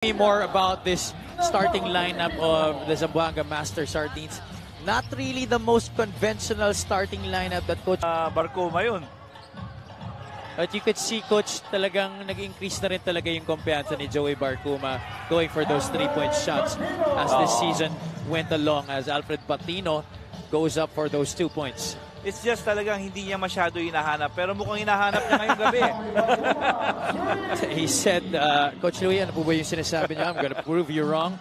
Me more about this starting lineup of the Zamboanga Master Sardines. Not really the most conventional starting lineup that Coach Barcoma yun. But you could see Coach talagang nag-increase na rin talaga yung kumpiyansa ni Joey Barcoma going for those 3-point shots as this season went along, as Alfred Patino goes up for those 2 points. It's just talagang hindi niya masyado hinahanap, pero mukhang hinahanap niya ngayong gabi. He said, Coach Louie, ano po ba yung sinasabi niya? I'm gonna prove you wrong.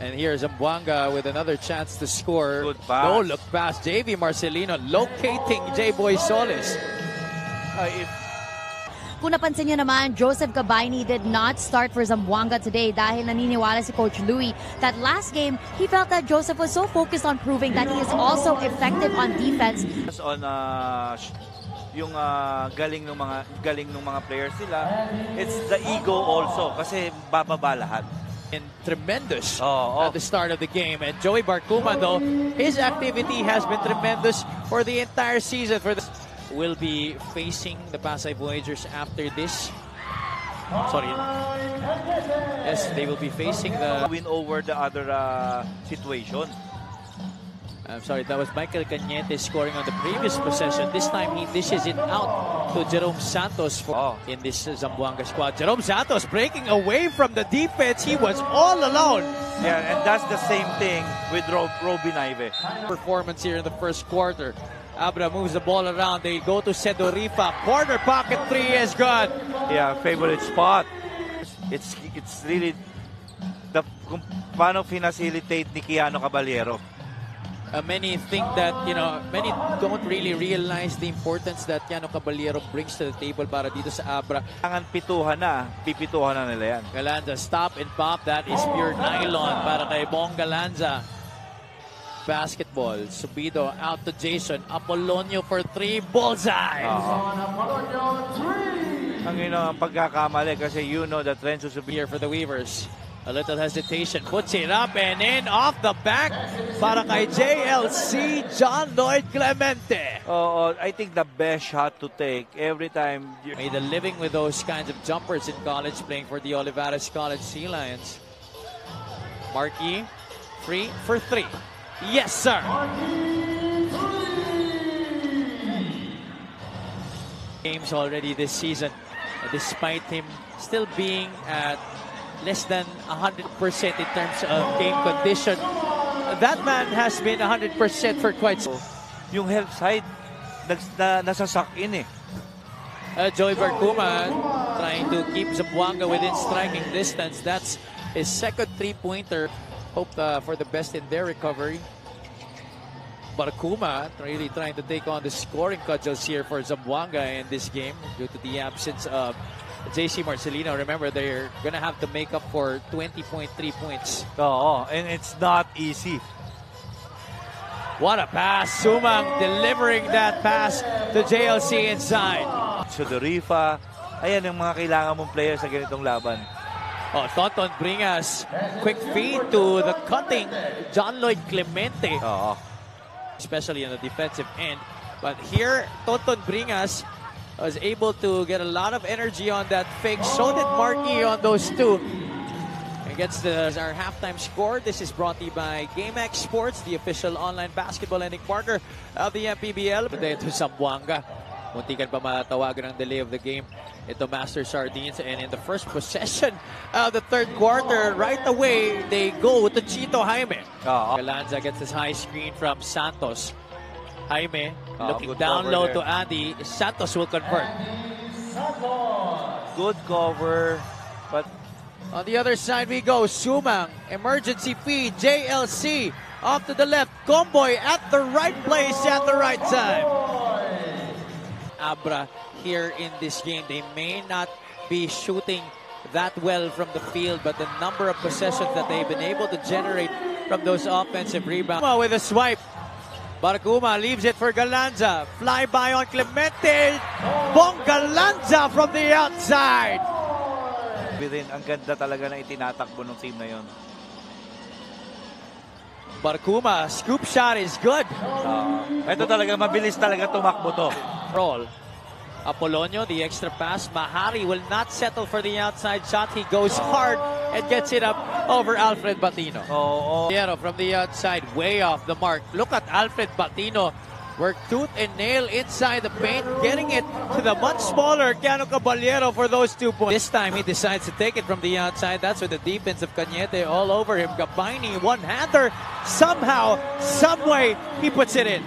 And here's Zamboanga with another chance to score. Good pass. No look pass. JV Marcelino locating J-Boy Solis. Kung napansin nyo naman, Joseph Cabaini did not start for Zamboanga today dahil naniniwala si Coach Louie that last game, he felt that Joseph was so focused on proving that he is also effective on defense. On yung galing ng mga players nila, it's the ego also kasi bababa lahat. And tremendous at the start of the game. And Joey Barcoma, though, his activity has been tremendous for the entire season. Will be facing the Pasay Voyagers after this. Sorry. Yes, they will be facing the win over the other situation. I'm sorry, that was Michael Cañete scoring on the previous possession. This time he dishes it out to Jerome Santos in this Zamboanga squad. Jerome Santos breaking away from the defense. He was all alone. Yeah, and that's the same thing with Robin Ive. Performance here in the first quarter. Abra moves the ball around. They go to Sedorifa. Corner pocket three is good. Yeah, favorite spot. It's really the paano facilitate ni Keanu Caballero. Many think that, many don't really realize the importance that Keanu Caballero brings to the table para dito sa Abra. Kailangan pipituhan na nila yan. Galanza, stop and pop. That is pure nylon para kay Bong Galanza. Basketball, Subido out to Jason Apolonio for 3, bullseye. Ang pagkakamali kasi that Renzo Subido here for the Weavers. A little hesitation, puts it up and in off the back para kay JLC John Lloyd Clemente. I think the best shot to take every time. Made a living with those kinds of jumpers in college, playing for the Olivares College Sea Lions. Markey, free for 3. Yes, sir. Games already this season, despite him still being at less than 100% in terms of game condition. That man has been 100% for quite some time. Yung help side, nasasak in Joey Barcoma trying to keep Zamboanga within striking distance. That's his second 3-pointer. Hope for the best in their recovery. Barcoma really trying to take on the scoring cudgels here for Zamboanga in this game due to the absence of JC Marcelino. Remember, they're going to have to make up for 20.3 points. And it's not easy. What a pass. Sumang delivering that pass to JLC inside. Sedorifa. Ayan yung mga kailangan mong players sa ganitong laban. Tonton Bringas, quick feed to the cutting John Lloyd Clemente. Especially on the defensive end. But here, Tonton Bringas was able to get a lot of energy on that fake. So did Markey on those 2. Against our halftime score. This is brought to you by GameX Sports, the official online basketball lending partner of the MPBL. Today to Zamboanga. Muntikan pa matawagan ng delay of the game. Ito Master Sardines, and in the first possession of the third quarter, right away, they go to Chito Jaime. Galanza gets his high screen from Santos. Jaime looking down low to Andy. Santos will convert. Good cover, but on the other side we go. Sumang, emergency feed, JLC off to the left. Comboy at the right place at the right time. Abra here in this game, they may not be shooting that well from the field, but the number of possessions that they've been able to generate from those offensive rebounds. With a swipe, Barcoma leaves it for Galanza. Fly by on Clemente. Bong Galanza from the outside. Ang ganda talaga na itinatakbo ng team na yon. Barcoma, scoop shot is good. Ito talaga, mabilis talaga tumakbo to. Roll. Apolonio, the extra pass. Mahari will not settle for the outside shot. He goes hard and gets it up over Alfred Batino. Piero from the outside, way off the mark. Look at Alfred Batino. Work tooth and nail inside the paint, getting it to the much smaller Keanu Caballero for those 2 points. This time he decides to take it from the outside. That's with the defense of Cañete all over him. Gabayni, one-hander. Somehow, someway, he puts it in.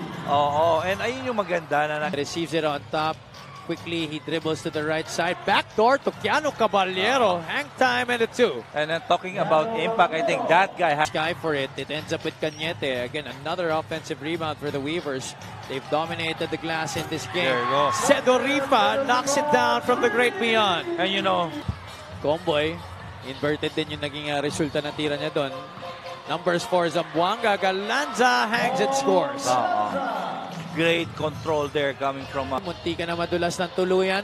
And ayun yung maganda na Receives it on top. Quickly, he dribbles to the right side. Backdoor to Keanu Caballero. Hang time and a 2. And then talking about impact, I think that guy has Sky for it. It ends up with Cañete. Again, another offensive rebound for the Weavers. They've dominated the glass in this game. There you go. Sedorifa knocks it down from the great beyond. And you know, Comboy, inverted din yung naging resulta ng tira niya doon. Numbers for Zamboanga. Galanza hangs and scores. great control there coming from Munti ka na madulas ng tuluyan.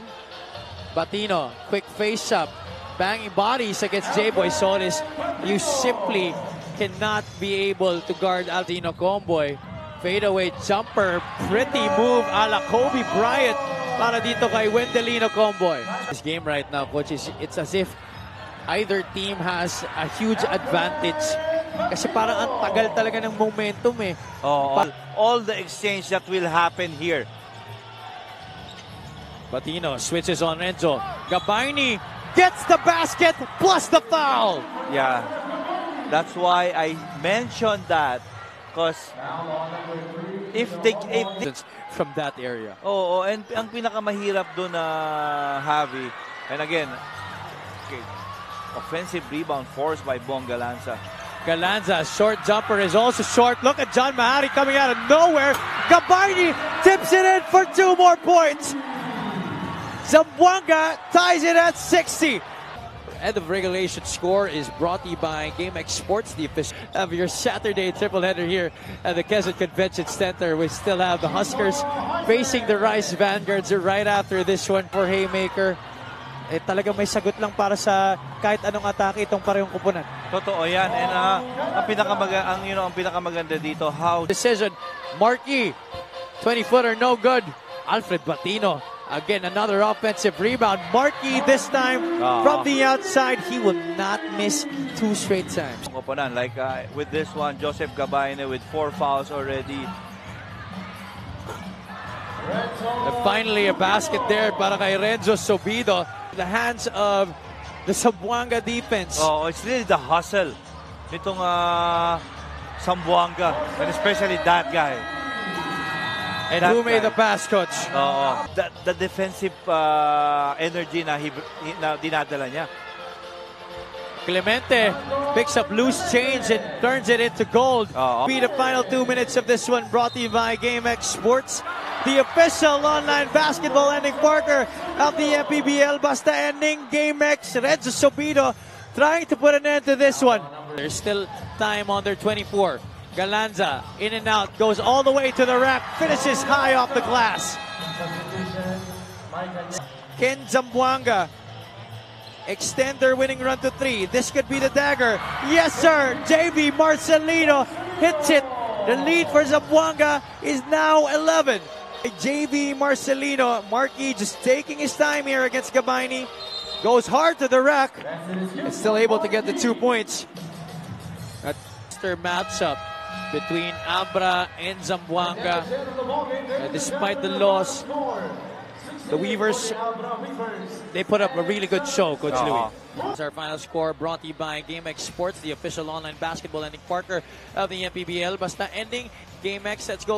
Batino, quick face-up. Banging bodies against J-Boy Solis. You simply cannot be able to guard Altino Comboy. Fadeaway jumper. Pretty move a la Kobe Bryant para dito kay Wendelino Comboy. This game right now, coach, it's as if either team has a huge advantage. Kasi parang ang tagal talaga ng momentum eh. All the exchange that will happen here. Batino switches on Renzo. Gabayni gets the basket plus the foul. Yeah, that's why I mentioned that. Because if they from that area. and ang pinakamahirap doon na Javi, and again, offensive rebound forced by Bong Galanza. Galanza, short jumper is also short. Look at John Mahari coming out of nowhere. Gabayni tips it in for 2 more points. Zamboanga ties it at 60. End of regulation score is brought to you by GameX Sports, the official of your Saturday triple header here at the Quezon Convention Center. We still have the Huskers facing the Rice Vanguards right after this one for Haymaker. Eh, talaga may sagot lang para sa kahit anong atake itong parehong kupunan. Totoo yan. And ang pinakamaganda dito, how decision. Markey, 20-footer, no good. Alfred Batino. Again, another offensive rebound. Markey this time from the outside. He will not miss 2 straight times. Like with this one, Joseph Gabayne with 4 fouls already. And finally, a basket there para kay Renzo Sobido. The hands of the Zamboanga defense. It's really the hustle nitong Zamboanga, and especially that guy. And who made the pass, coach? The defensive energy na dinadala niya. Clemente picks up loose change and turns it into gold. Be the final 2 minutes of this one, brought to you by GameX Sports, the official online basketball ending partner of the MPBL. Basta ending, GameX. Renzo Sobido trying to put an end to this one. There's still time on their 24. Galanza in and out, goes all the way to the rack, finishes high off the glass. Ken Zamboanga extend their winning run to 3. This could be the dagger. Yes, sir. JV Marcelino hits it. The lead for Zamboanga is now 11. JV Marcelino, Markey just taking his time here against Gabayni. Goes hard to the rack. And still able to get the 2 points. That matchup between Ambra and Zamboanga. Despite the loss, the Weavers, they put up a really good show, Coach Louie. That's our final score, brought to you by GameX Sports, the official online basketball ending partner of the MPBL. Basta ending, GameX, let's go.